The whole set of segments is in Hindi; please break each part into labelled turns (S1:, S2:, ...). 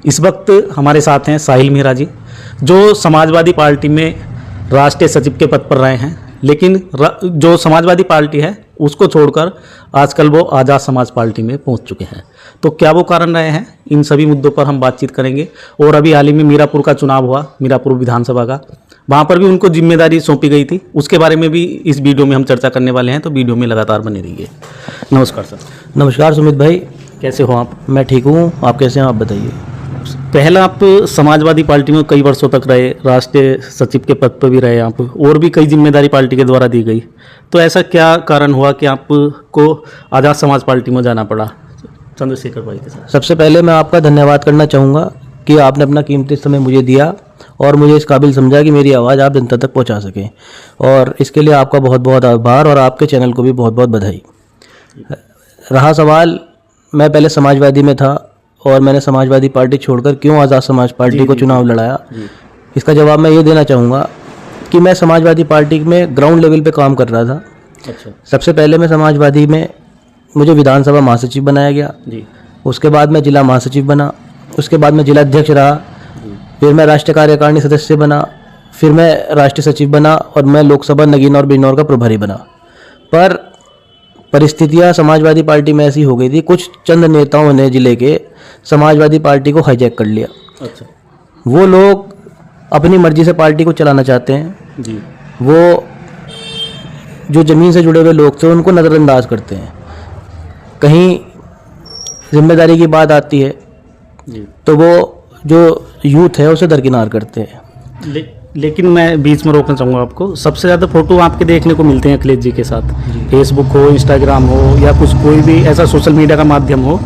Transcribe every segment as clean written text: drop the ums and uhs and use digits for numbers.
S1: इस वक्त हमारे साथ हैं साहिल मीरा जी, जो समाजवादी पार्टी में राष्ट्रीय सचिव के पद पर रहे हैं, लेकिन जो समाजवादी पार्टी है उसको छोड़कर आजकल वो आज़ाद समाज पार्टी में पहुंच चुके हैं। तो क्या वो कारण रहे हैं, इन सभी मुद्दों पर हम बातचीत करेंगे। और अभी हाल ही में मीरापुर का चुनाव हुआ, मीरापुर विधानसभा का, वहाँ पर भी उनको जिम्मेदारी सौंपी गई थी, उसके बारे में भी इस वीडियो में हम चर्चा करने वाले हैं। तो वीडियो में लगातार बने रहिए। नमस्कार सर।
S2: नमस्कार सुमित भाई,
S1: कैसे हो आप?
S2: मैं ठीक हूँ, आप कैसे हैं, आप बताइए।
S1: पहला आप समाजवादी पार्टी में कई वर्षों तक रहे, राष्ट्रीय सचिव के पद पर भी रहे आप, और भी कई जिम्मेदारी पार्टी के द्वारा दी गई। तो ऐसा क्या कारण हुआ कि आपको आज़ाद समाज पार्टी में जाना पड़ा चंद्रशेखर भाई के साथ?
S2: सबसे पहले मैं आपका धन्यवाद करना चाहूँगा कि आपने अपना कीमती समय मुझे दिया और मुझे इस काबिल समझा कि मेरी आवाज़ आप जनता तक पहुँचा सकें, और इसके लिए आपका बहुत बहुत आभार, और आपके चैनल को भी बहुत बहुत बधाई। रहा सवाल, मैं पहले समाजवादी में था और मैंने समाजवादी पार्टी छोड़कर क्यों आज़ाद समाज पार्टी को चुनाव लड़ाया, इसका जवाब मैं ये देना चाहूँगा कि मैं समाजवादी पार्टी में ग्राउंड लेवल पे काम कर रहा था।
S1: अच्छा।
S2: सबसे पहले मैं समाजवादी में मुझे विधानसभा महासचिव बनाया गया
S1: जी।
S2: उसके बाद मैं जिला महासचिव बना, उसके बाद मैं जिला अध्यक्ष रहा, फिर मैं राष्ट्रीय कार्यकारिणी सदस्य बना, फिर मैं राष्ट्रीय सचिव बना, और मैं लोकसभा नगीना और बिजनौर का प्रभारी बना। पर परिस्थितियां समाजवादी पार्टी में ऐसी हो गई थी, कुछ चंद नेताओं ने जिले के समाजवादी पार्टी को हाईजैक कर लिया।
S1: अच्छा।
S2: वो लोग अपनी मर्जी से पार्टी को चलाना चाहते हैं
S1: जी।
S2: वो जो ज़मीन से जुड़े हुए लोग थे उनको नज़रअंदाज करते हैं। कहीं जिम्मेदारी की बात आती है
S1: जी।
S2: तो वो जो यूथ है उसे दरकिनार करते हैं।
S1: लेकिन मैं बीच में रोकना चाहूँगा आपको। सबसे ज़्यादा फोटो आपके देखने को मिलते हैं अखिलेश जी के साथ, फेसबुक हो, इंस्टाग्राम हो, या कुछ कोई भी ऐसा सोशल मीडिया का माध्यम हो,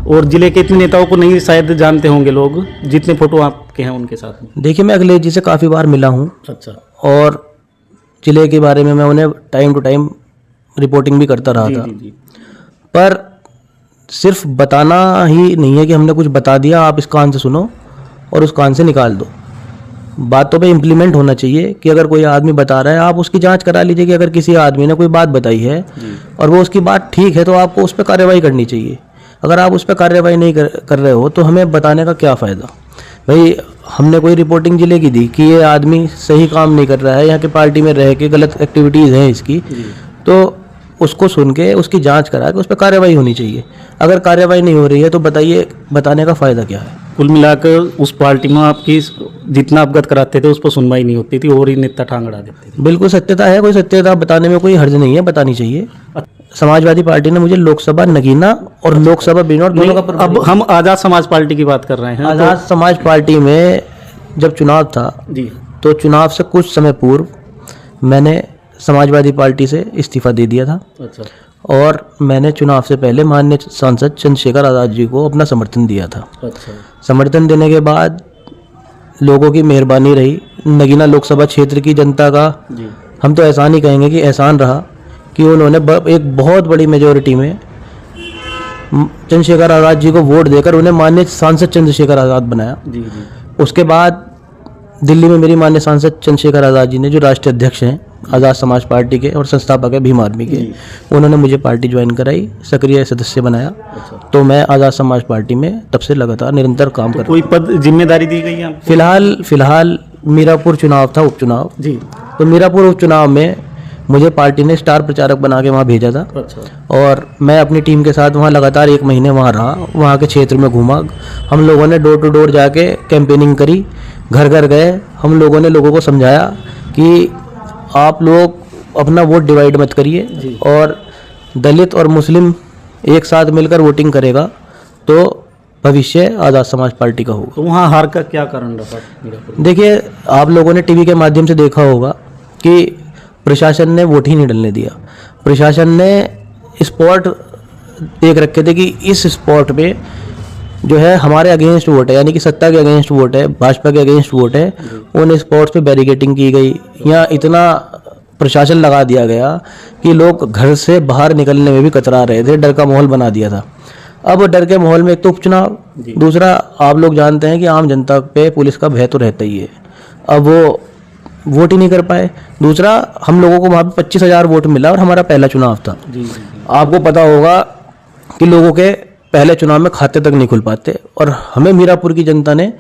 S1: और जिले के इतने नेताओं को नहीं शायद जानते होंगे लोग जितने फोटो आपके हैं उनके साथ में।
S2: देखिए, मैं अखिलेश जी से काफ़ी बार मिला हूँ।
S1: अच्छा।
S2: और जिले के बारे में मैं उन्हें टाइम टू टाइम रिपोर्टिंग भी करता रहा था।
S1: जी।
S2: पर सिर्फ बताना ही नहीं है कि हमने कुछ बता दिया, आप इस कान से सुनो और उस कान से निकाल दो। बातों पे इम्प्लीमेंट होना चाहिए कि अगर कोई आदमी बता रहा है, आप उसकी जांच करा लीजिए कि अगर किसी आदमी ने कोई बात बताई है और वो उसकी बात ठीक है तो आपको उस पर कार्रवाई करनी चाहिए। अगर आप उस पर कार्रवाई नहीं कर रहे हो तो हमें बताने का क्या फ़ायदा। भाई, हमने कोई रिपोर्टिंग जिले की दी कि ये आदमी सही काम नहीं कर रहा है, यहाँ की पार्टी में रह के गलत एक्टिविटीज़ हैं इसकी, तो उसको सुन के उसकी जांच करा के उस पर कार्रवाई होनी चाहिए। अगर कार्रवाई नहीं हो रही है तो बताइए, बताने का फ़ायदा क्या है।
S1: कुल मिलाकर उस पार्टी में आपकी जितना अवगत कराते थे उस पर सुनवाई नहीं होती थी और ही नेता टांग अड़ा देते थे।
S2: बिल्कुल सत्यता है, कोई सत्यता बताने में कोई हर्ज नहीं है, बतानी चाहिए। समाजवादी पार्टी ने मुझे लोकसभा नगीना और लोकसभा बिजनौर दोनों का
S1: अब हम आज़ाद समाज पार्टी की बात कर रहे हैं।
S2: आज़ाद समाज पार्टी में जब चुनाव था
S1: जी,
S2: तो चुनाव से कुछ समय पूर्व मैंने समाजवादी पार्टी से इस्तीफा दे दिया था।
S1: अच्छा।
S2: और मैंने चुनाव से पहले माननीय सांसद चंद्रशेखर आज़ाद जी को अपना समर्थन दिया था।
S1: अच्छा।
S2: समर्थन देने के बाद लोगों की मेहरबानी रही, नगीना लोकसभा क्षेत्र की जनता का
S1: जी।
S2: हम तो एहसान ही कहेंगे कि एहसान रहा कि उन्होंने एक बहुत बड़ी मेजोरिटी में चंद्रशेखर आज़ाद जी को वोट देकर उन्हें माननीय सांसद चंद्रशेखर आज़ाद बनाया।
S1: जी।
S2: उसके बाद दिल्ली में मेरी माननीय सांसद चंद्रशेखर आज़ाद जी ने, जो राष्ट्रीय अध्यक्ष हैं आज़ाद समाज पार्टी के और संस्थापक है भीम आर्मी के, उन्होंने मुझे पार्टी ज्वाइन कराई, सक्रिय सदस्य बनाया।
S1: अच्छा।
S2: तो मैं आज़ाद समाज पार्टी में तब से लगातार निरंतर काम कर रहा
S1: कोई पद जिम्मेदारी दी गई है आपको?
S2: फिलहाल मीरापुर चुनाव था, उपचुनाव
S1: जी।
S2: तो मीरापुर उपचुनाव में मुझे पार्टी ने स्टार प्रचारक बना के वहाँ भेजा था।
S1: अच्छा।
S2: और मैं अपनी टीम के साथ वहाँ लगातार 1 महीने वहाँ रहा, वहाँ के क्षेत्र में घूमा। हम लोगों ने डोर टू डोर जाके कैंपेनिंग करी, घर घर गए, हम लोगों ने लोगों को समझाया कि आप लोग अपना वोट डिवाइड मत करिए, और दलित और मुस्लिम एक साथ मिलकर वोटिंग करेगा तो भविष्य आज़ाद समाज पार्टी का होगा।
S1: तो वहाँ हार का क्या कारण रहा?
S2: देखिए, आप लोगों ने टीवी के माध्यम से देखा होगा कि प्रशासन ने वोट ही नहीं डलने दिया। प्रशासन ने स्पॉट देख रखे थे कि इस स्पॉट पे जो है हमारे अगेंस्ट वोट है, यानी कि सत्ता के अगेंस्ट वोट है, भाजपा के अगेंस्ट वोट है। उन स्पॉट्स पे बैरिकेटिंग की गई, यहाँ इतना प्रशासन लगा दिया गया कि लोग घर से बाहर निकलने में भी कतरा रहे थे, डर का माहौल बना दिया था। अब डर के माहौल में एक तो उपचुनाव, दूसरा आप लोग जानते हैं कि आम जनता पे पुलिस का भय तो रहता ही है। अब वो वोट ही नहीं कर पाए। दूसरा, हम लोगों को वहाँ पे 25,000 वोट मिला और हमारा पहला चुनाव था। आपको पता होगा कि लोगों के पहले चुनाव में खाते तक नहीं खुल पाते, और हमें मीरापुर की जनता ने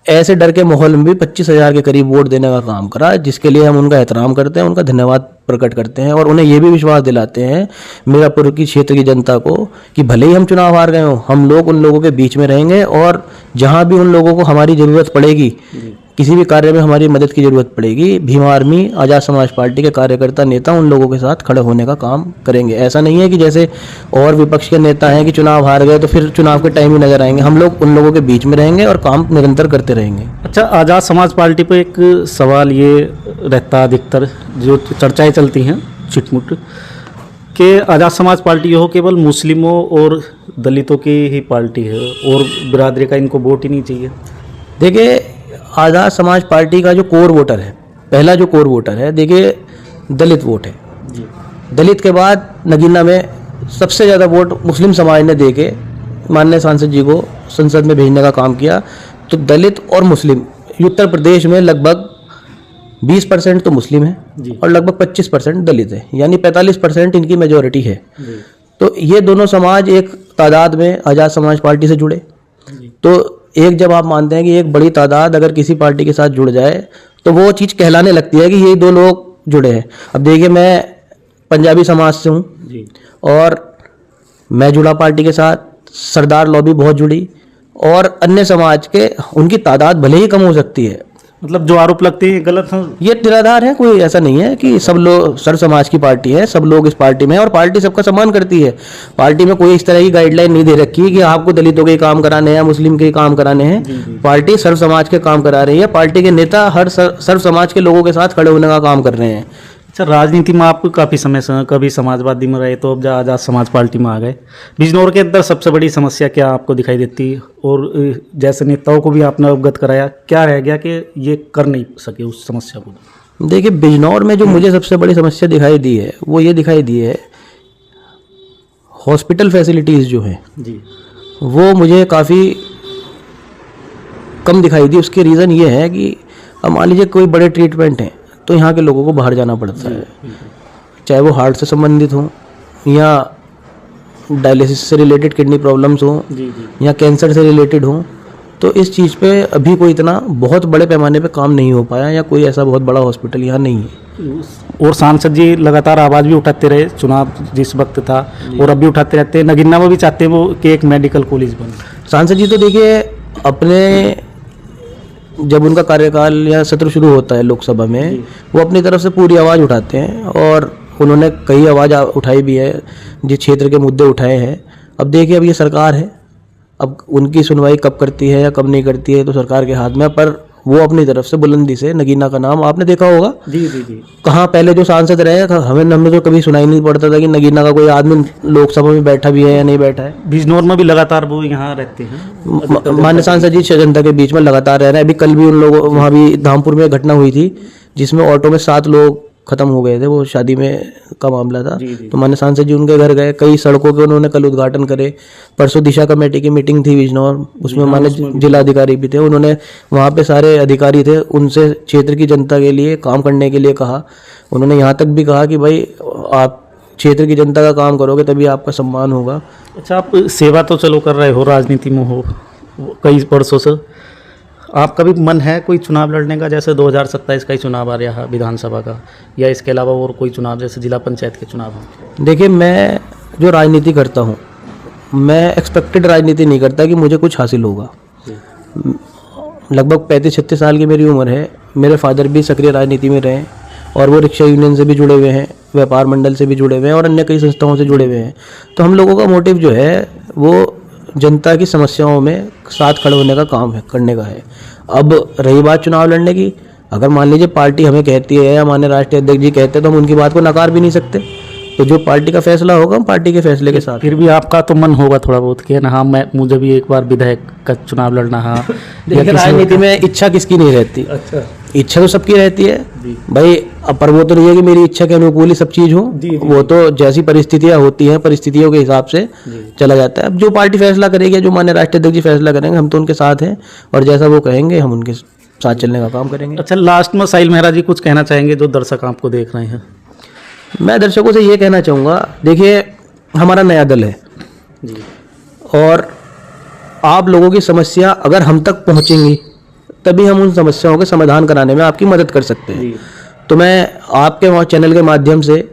S2: ऐसे डर के माहौल में भी 25,000 के करीब वोट देने का काम करा, जिसके लिए हम उनका एहतराम करते हैं, उनका धन्यवाद प्रकट करते हैं और उन्हें ये भी विश्वास दिलाते हैं मीरापुर की क्षेत्र की जनता को कि भले ही हम चुनाव हार गए हों, हम लोग उन लोगों के बीच में रहेंगे और जहां भी उन लोगों को हमारी ज़रूरत पड़ेगी, किसी भी कार्य में हमारी मदद की ज़रूरत पड़ेगी, भीम आर्मी आज़ाद समाज पार्टी के कार्यकर्ता नेता उन लोगों के साथ खड़े होने का काम करेंगे। ऐसा नहीं है कि जैसे और विपक्ष के नेता हैं कि चुनाव हार गए तो फिर चुनाव के टाइम ही नजर आएंगे। हम लोग उन लोगों के बीच में रहेंगे और काम निरंतर करते रहेंगे।
S1: अच्छा, आज़ाद समाज पार्टी पे एक सवाल ये रहता अधिकतर, जो चर्चाएं चलती हैं छिटमुट, कि आज़ाद समाज पार्टी हो केवल मुस्लिमों और दलितों की ही पार्टी है और बिरादरी का इनको वोट ही नहीं चाहिए।
S2: देखिए, आज़ाद समाज पार्टी का जो कोर वोटर है, पहला जो कोर वोटर है, देखिए दलित वोट है। दलित के बाद नगीना में सबसे ज़्यादा वोट मुस्लिम समाज ने दे के माननीय सांसद जी को संसद में भेजने का काम किया। तो दलित और मुस्लिम उत्तर प्रदेश में लगभग 20% तो मुस्लिम है और लगभग 25% दलित है, यानी 45% इनकी मेजोरिटी है। तो ये दोनों समाज एक तादाद में आज़ाद समाज पार्टी से जुड़े। तो एक जब आप मानते हैं कि एक बड़ी तादाद अगर किसी पार्टी के साथ जुड़ जाए तो वो चीज़ कहलाने लगती है कि ये दो लोग जुड़े हैं। अब देखिए, मैं पंजाबी समाज से हूँ और मैं जुड़ा पार्टी के साथ, सरदार लॉबी बहुत जुड़ी, और अन्य समाज के उनकी तादाद भले ही कम हो सकती है।
S1: मतलब जो आरोप लगते हैं गलत हैं,
S2: ये निराधार है, कोई ऐसा नहीं है कि सब लोग सर समाज की पार्टी है, सब लोग इस पार्टी में हैं और पार्टी सबका सम्मान करती है। पार्टी में कोई इस तरह की गाइडलाइन नहीं दे रखी है कि आपको दलितों के काम कराने हैं या मुस्लिम के काम कराने हैं। पार्टी सर्व समाज के काम करा रही है। पार्टी के नेता हर सर्व समाज के लोगों के साथ खड़े होने का काम कर रहे हैं।
S1: अच्छा, राजनीति में आप काफ़ी समय से, कभी समाजवादी में रहे तो अब आज़ाद समाज पार्टी में आ गए। बिजनौर के अंदर सबसे बड़ी समस्या क्या आपको दिखाई देती है, और जैसे नेताओं को भी आपने अवगत कराया, क्या रह गया कि ये कर नहीं सके उस समस्या को?
S2: देखिए, बिजनौर में जो मुझे सबसे बड़ी समस्या दिखाई दी है वो ये दिखाई दी है, हॉस्पिटल फैसिलिटीज़ जो हैं
S1: जी, वो
S2: मुझे काफ़ी कम दिखाई दी। उसके रीज़न ये है कि अब मान लीजिए कोई बड़े ट्रीटमेंट हैं तो यहाँ के लोगों को बाहर जाना पड़ता है, चाहे वो हार्ट से संबंधित हों या डायलिसिस से रिलेटेड किडनी प्रॉब्लम्स हों या कैंसर से रिलेटेड हों। तो इस चीज़ पे अभी कोई इतना बहुत बड़े पैमाने पे काम नहीं हो पाया, या कोई ऐसा बहुत बड़ा हॉस्पिटल यहाँ नहीं है।
S1: और सांसद जी लगातार आवाज़ भी उठाते रहे, चुनाव जिस वक्त था और अब भी उठाते रहते हैं। नगीना में भी चाहते हैं वो कि एक मेडिकल कॉलेज बने।
S2: सांसद जी तो देखिए, अपने जब उनका कार्यकाल या सत्र शुरू होता है लोकसभा में, वो अपनी तरफ से पूरी आवाज़ उठाते हैं और उन्होंने कई आवाज़ उठाई भी है, जिस क्षेत्र के मुद्दे उठाए हैं। अब देखिए, अब ये सरकार है, अब उनकी सुनवाई कब करती है या कब नहीं करती है तो सरकार के हाथ में, पर वो अपनी तरफ से बुलंदी से नगीना का नाम आपने देखा होगा।
S1: जी जी जी।
S2: कहाँ पहले जो सांसद रहे, हमें तो कभी सुनाई नहीं पड़ता था कि नगीना का कोई आदमी लोकसभा में बैठा भी है या नहीं बैठा है।
S1: बिजनौर में भी लगातार वो यहाँ रहते हैं,
S2: मान्य सांसद जी जनता के बीच में लगातार रह रहे हैं। अभी कल भी उन लोगों, वहाँ भी धामपुर में घटना हुई थी जिसमें ऑटो में 7 लोग खत्म हो गए थे, वो शादी में का मामला था। तो मान्य सांसद जी उनके घर गए, कई सड़कों के उन्होंने कल उद्घाटन करे। परसों दिशा कमेटी की मीटिंग थी बिजनौर, उसमें मान्य जिला अधिकारी भी थे, उन्होंने वहाँ पे सारे अधिकारी थे, उनसे क्षेत्र की जनता के लिए काम करने के लिए कहा। उन्होंने यहाँ तक भी कहा कि भाई आप क्षेत्र की जनता का काम करोगे तभी आपका सम्मान होगा।
S1: अच्छा, आप सेवा तो चलो कर रहे हो, राजनीति में हो कई वर्षों से, आपका भी मन है कोई चुनाव लड़ने का? जैसे 2027 का ही चुनाव आ रहा है विधानसभा का, या इसके अलावा और कोई चुनाव जैसे जिला पंचायत के चुनाव हो?
S2: देखिए, मैं जो राजनीति करता हूँ, मैं एक्सपेक्टेड राजनीति नहीं करता कि मुझे कुछ हासिल होगा। लगभग 35-36 साल की मेरी उम्र है। मेरे फादर भी सक्रिय राजनीति में रहे और वो रिक्शा यूनियन से भी जुड़े हुए हैं, व्यापार मंडल से भी जुड़े हुए हैं और अन्य कई संस्थाओं से जुड़े हुए हैं। तो हम लोगों का मोटिव जो है वो जनता की समस्याओं में साथ खड़े होने का काम है, करने का है। अब रही बात चुनाव लड़ने की, अगर मान लीजिए पार्टी हमें कहती है या माननीय राष्ट्रीय अध्यक्ष जी कहते हैं तो हम उनकी बात को नकार भी नहीं सकते। तो जो पार्टी का फैसला होगा हम पार्टी के फैसले के साथ।
S1: फिर भी आपका तो मन होगा थोड़ा बहुत कि ना, हाँ मुझे भी एक बार विधायक का चुनाव लड़ना। हाँ,
S2: देखिए, राजनीति में इच्छा किसकी नहीं रहती।
S1: अच्छा,
S2: इच्छा तो सबकी रहती है भाई, पर वो तो नहीं है कि मेरी इच्छा के अनुकूल ही सब चीज़ हो। वो तो जैसी परिस्थितियां होती हैं, परिस्थितियों के हिसाब से चला जाता है। अब जो पार्टी फैसला करेगी, जो माननीय राष्ट्रीय अध्यक्ष जी फैसला करेंगे, हम तो उनके साथ हैं और जैसा वो कहेंगे हम उनके साथ चलने का काम करेंगे।
S1: अच्छा, लास्ट में साहिल मेहरा जी कुछ कहना चाहेंगे जो दर्शक आपको देख रहे हैं?
S2: मैं दर्शकों से ये कहना चाहूँगा, देखिए हमारा नया दल है और आप लोगों की समस्या अगर हम तक पहुंचेंगी तभी हम उन समस्याओं के समाधान कराने में आपकी मदद कर सकते हैं। तो मैं आपके चैनल के माध्यम से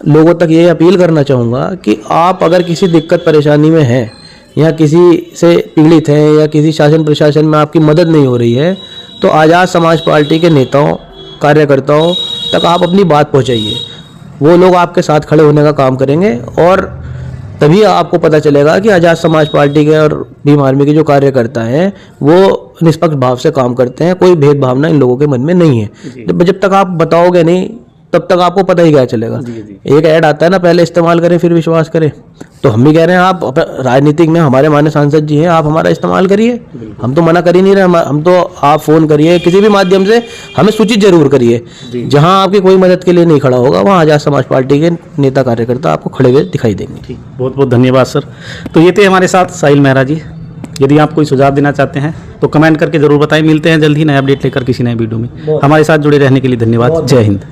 S2: लोगों तक ये अपील करना चाहूँगा कि आप अगर किसी दिक्कत परेशानी में हैं या किसी से पीड़ित हैं या किसी शासन प्रशासन में आपकी मदद नहीं हो रही है, तो आज़ाद समाज पार्टी के नेताओं कार्यकर्ताओं तक आप अपनी बात पहुंचाइए। वो लोग आपके साथ खड़े होने का काम करेंगे और तभी आपको पता चलेगा कि आज़ाद समाज पार्टी के और भीम आर्मी के जो कार्यकर्ता हैं वो निष्पक्ष भाव से काम करते हैं। कोई भेदभावना इन लोगों के मन में नहीं है। जब तक आप बताओगे नहीं तब तक आपको पता ही क्या चलेगा। एक ऐड आता है ना, पहले इस्तेमाल करें फिर विश्वास करें। तो हम भी कह रहे हैं आप राजनीतिक में हमारे माननीय सांसद जी हैं, आप हमारा इस्तेमाल करिए। हम तो मना कर ही नहीं रहे, हम तो आप फ़ोन करिए किसी भी माध्यम से, हमें सूचित जरूर करिए। जहां आपकी कोई मदद के लिए नहीं खड़ा होगा वहां आज़ाद समाज पार्टी के नेता कार्यकर्ता आपको खड़े हुए दिखाई देंगे।
S1: बहुत बहुत धन्यवाद सर। तो ये थे हमारे साथ साहिल मेहरा जी। यदि आप कोई सुझाव देना चाहते हैं तो कमेंट करके जरूर बताएं। मिलते हैं जल्द ही नया अपडेट लेकर किसी नए वीडियो में। हमारे साथ जुड़े रहने के लिए धन्यवाद। जय हिंद।